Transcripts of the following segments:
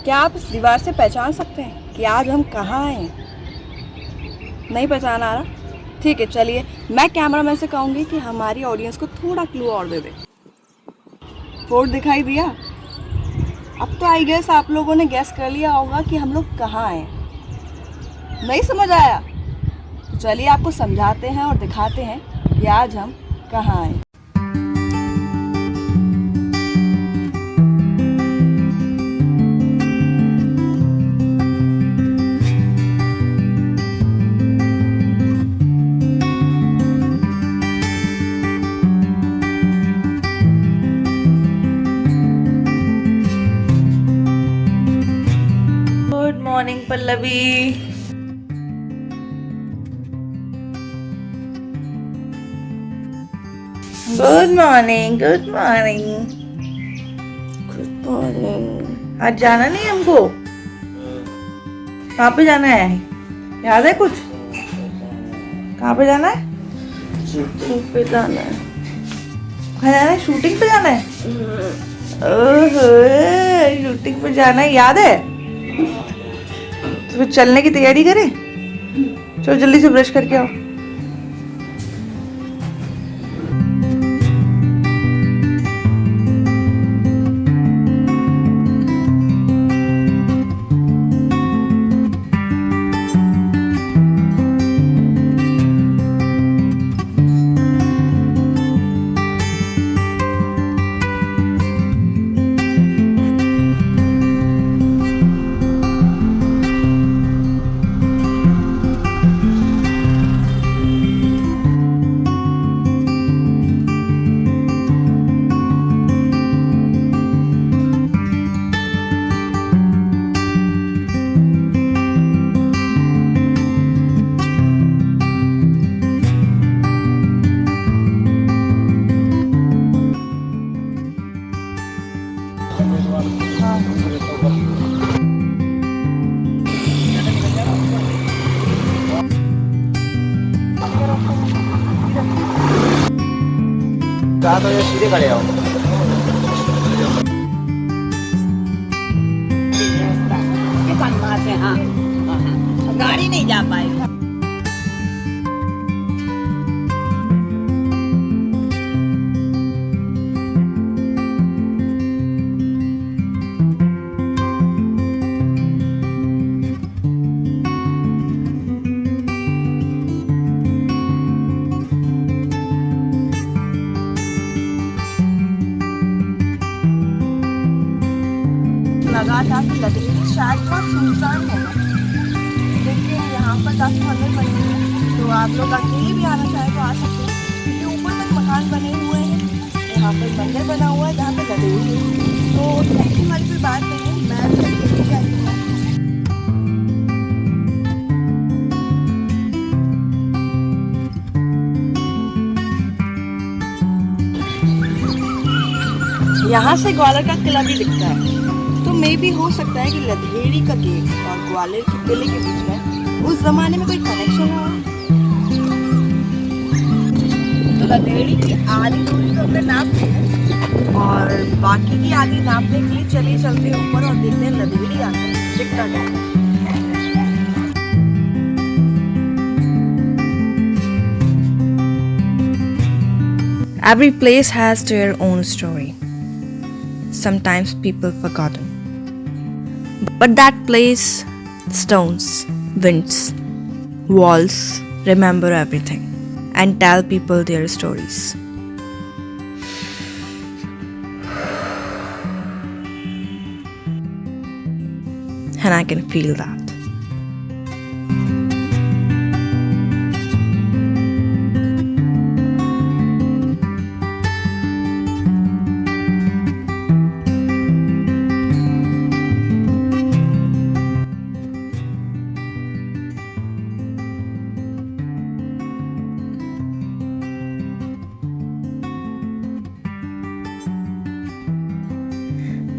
क्या आप इस दीवार से पहचान सकते हैं कि आज हम कहाँ हैं? नहीं पहचान आ रहा? ठीक है, चलिए मैं कैमरामैन से कहूँगी कि हमारी ऑडियंस को थोड़ा क्लू और दे दे। फोर्ट दिखाई दिया? अब तो आई गेस आप लोगों ने गेस कर लिया होगा कि हम लोग कहाँ हैं। नहीं समझ आया? चलिए आपको समझाते हैं और दिखाते हैं कि आज हम कहाँ हैं। Good morning Pallavi. Good morning, good morning, good morning. आज जाना नहीं हमको? कहाँ पे जाना है? याद है कुछ? कहाँ पे जाना है? शूटिंग पे जाना है। कहाँ जाना है? शूटिंग पे जाना है? ओहो, शूटिंग पे जाना है, याद है? तो फिर चलने की तैयारी करें? चलो जल्दी से ब्रश करके आओ। तो ये सीधे खड़े आओ। हाँ, गाड़ी नहीं जा पाएगी। लगा था कि लदेड़ी शायद बहुत सुनसान होगा, लेकिन यहाँ पर काफ़ी मंदिर बने हुए हैं, तो आप लोग अकेले भी आना चाहे तो आ सकते हैं, क्योंकि ऊपर तक मकान बने हुए हैं। यहाँ पर मंदिर बना हुआ है जहाँ पर लदेड़ी है, तो टेंशन वाली कोई बात नहीं है। मैं भी अकेले आई हूँ। यहाँ से ग्वालियर का किला भी दिखता है, तो मे भी हो सकता है कि लदेड़ी का गेट और ग्वालियर के किले के बीच में उस जमाने में कोई कनेक्शन हो। तो लदेड़ी की आधी दूरी तो हमने नाप ली है, और बाकी की आधी नापने के लिए चलिए चलते हैं ऊपर और देखते हैं लदेड़ी आकर दिखता है। Every place has their own story. Sometimes people forgotten. But that place, stones, winds, walls, remember everything and tell people their stories. And I can feel that.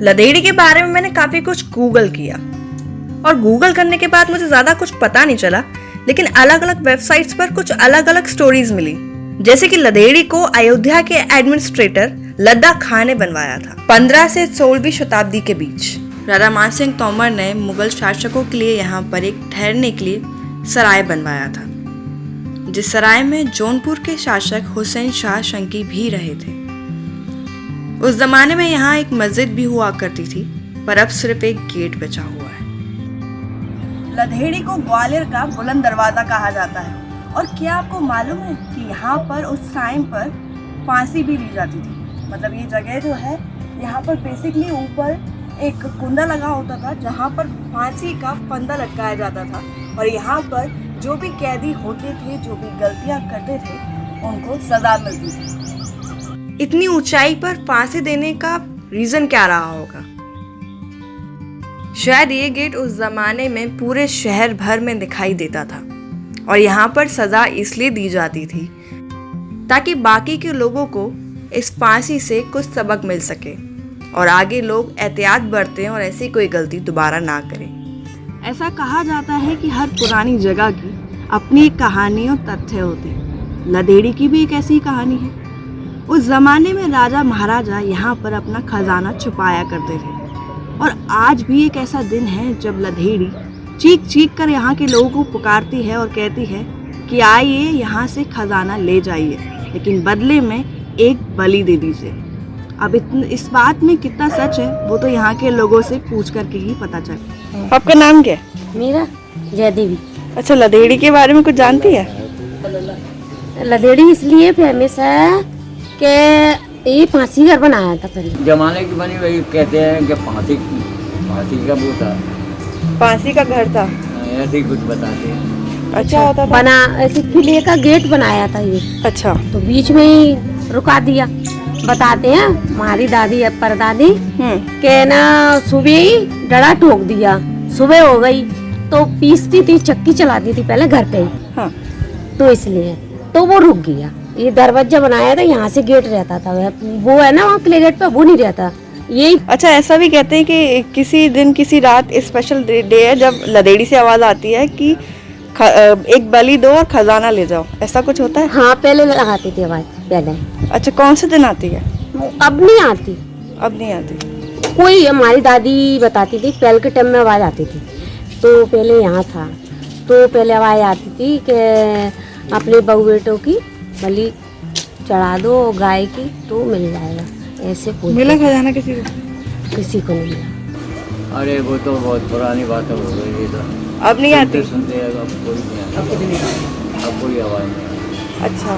लदेड़ी के बारे में मैंने काफी कुछ गूगल किया, और गूगल करने के बाद मुझे ज्यादा कुछ पता नहीं चला, लेकिन अलग अलग वेबसाइट्स पर कुछ अलग अलग स्टोरीज मिली। जैसे कि लदेड़ी को अयोध्या के एडमिनिस्ट्रेटर लद्दा खां ने बनवाया था 15 से 16वीं शताब्दी के बीच। राजा मान सिंह तोमर ने मुगल शासकों के लिए यहाँ पर एक ठहरने के लिए सराय बनवाया था, जिस सराय में जौनपुर के शासक हुसैन शाह शंकी भी रहे थे। उस जमाने में यहाँ एक मस्जिद भी हुआ करती थी, पर अब सिर्फ एक गेट बचा हुआ है। लधेड़ी को ग्वालियर का बुलंद दरवाजा कहा जाता है। और क्या आपको मालूम है कि यहाँ पर उस टाइम पर फांसी भी ली जाती थी। मतलब ये जगह जो है, यहाँ पर बेसिकली ऊपर एक कुंडा लगा होता था जहाँ पर फांसी का फंदा लटकाया जाता था, और यहाँ पर जो भी कैदी होते थे, जो भी गलतियाँ करते थे, उनको सजा मिलती थी। इतनी ऊंचाई पर फांसी देने का रीजन क्या रहा होगा? शायद ये गेट उस जमाने में पूरे शहर भर में दिखाई देता था, और यहाँ पर सजा इसलिए दी जाती थी ताकि बाकी के लोगों को इस फांसी से कुछ सबक मिल सके और आगे लोग एहतियात बरतें और ऐसी कोई गलती दोबारा ना करें। ऐसा कहा जाता है कि हर पुरानी जगह की अपनी एक कहानी और तथ्य होते हैं। लधेड़ी की भी एक ऐसी ही कहानी है। उस जमाने में राजा महाराजा यहाँ पर अपना खजाना छुपाया करते थे, और आज भी एक ऐसा दिन है जब लधेड़ी चीख चीख कर यहाँ के लोगों को पुकारती है और कहती है कि आइए यहाँ से खजाना ले जाइए, लेकिन बदले में एक बलि दे दीजिए। अब इस बात में कितना सच है वो तो यहाँ के लोगों से पूछ करके ही पता चले। आपका नाम क्या है? मेरा जय देवी। अच्छा, लधेड़ी के बारे में कुछ जानती है? लधेड़ी इसलिए फेमस है कि ये फांसी घर बनाया था पहले जमाने की बनी वही कहते हैं कि फांसी का वो था, फांसी का घर था, ऐसे ही कुछ बताते हैं। अच्छा होता था। बना ऐसे किले का गेट बनाया था ये। अच्छा, तो बीच में ही रुका दिया। बताते हैं हमारी दादी अब परदादी के ना सुबह ही डड़ा ठोक दिया। सुबह हो गई तो पीसती थी, चक्की चलाती थी पहले घर पे ही। हाँ। तो इसलिए तो वो रुक गया। ये दरवाजा बनाया था, यहाँ से गेट रहता था, वो है ना वहाँ किले गेट पे वो नहीं रहता ये। अच्छा, ऐसा भी कहते हैं कि किसी दिन किसी रात स्पेशल डे है जब लधेड़ी से आवाज आती है कि एक बलि दो और खजाना ले जाओ, ऐसा कुछ होता है? हाँ, पहले लगाती थी आवाज पहले। अच्छा, कौन से दिन आती है? अब नहीं आती। अब नहीं आती। कोई हमारी दादी बताती थी पहले के टाइम में आवाज आती थी। तो पहले यहाँ था तो पहले आवाज आती थी कि अपने बहू बेटों की बलि चढ़ा दो गाय की तो मिल जाएगा। ऐसे मिला खजाना किसी को? किसी को नहीं मिला। अरे वो तो बहुत पुरानी बात हो गई। तो अब नहीं आती? सुनते अब कोई नहीं आता, अब कोई आवाज़ नहीं। अच्छा,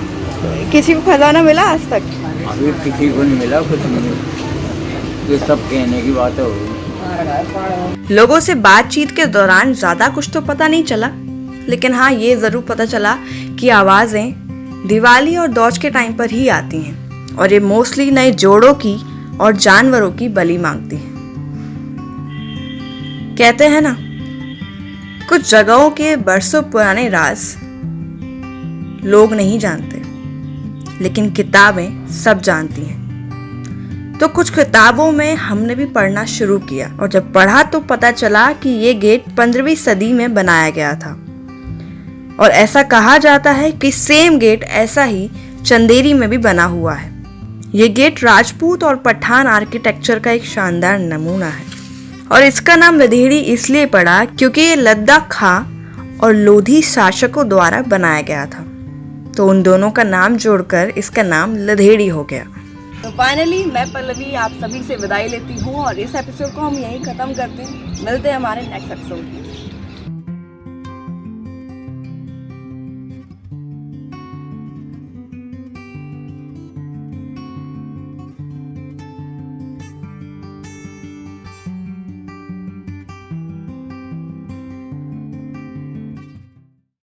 किसी को खजाना मिला आज तक? अभी किसी को नहीं मिला, कुछ नहीं। ये सब कहने की बात हो। लोगों से बातचीत के दौरान ज्यादा कुछ तो पता नहीं चला, लेकिन हाँ ये जरूर पता चला कि आवाजें दिवाली और दौज के टाइम पर ही आती हैं, और ये मोस्टली नए जोड़ों की और जानवरों की बलि मांगती हैं। कहते हैं ना, कुछ जगहों के बरसों पुराने राज लोग नहीं जानते, लेकिन किताबें सब जानती हैं। तो कुछ किताबों में हमने भी पढ़ना शुरू किया, और जब पढ़ा तो पता चला कि ये गेट 15वीं सदी में बनाया गया था, और ऐसा कहा जाता है कि सेम गेट ऐसा ही चंदेरी में भी बना हुआ है। ये गेट राजपूत और पठान आर्किटेक्चर का एक शानदार नमूना है, और इसका नाम लधेड़ी इसलिए पड़ा क्योंकि ये लद्दाख खां और लोधी शासकों द्वारा बनाया गया था। तो उन दोनों का नाम जोड़कर इसका नाम लधेड़ी हो गया। तो फाइनली मैं पल्लवी आप सभी से विदाई लेती हूँ, और इस एपिसोड को हम यहीं खत्म करते हैं। मिलते हैं हमारे नेक्स्ट एपिसोड में।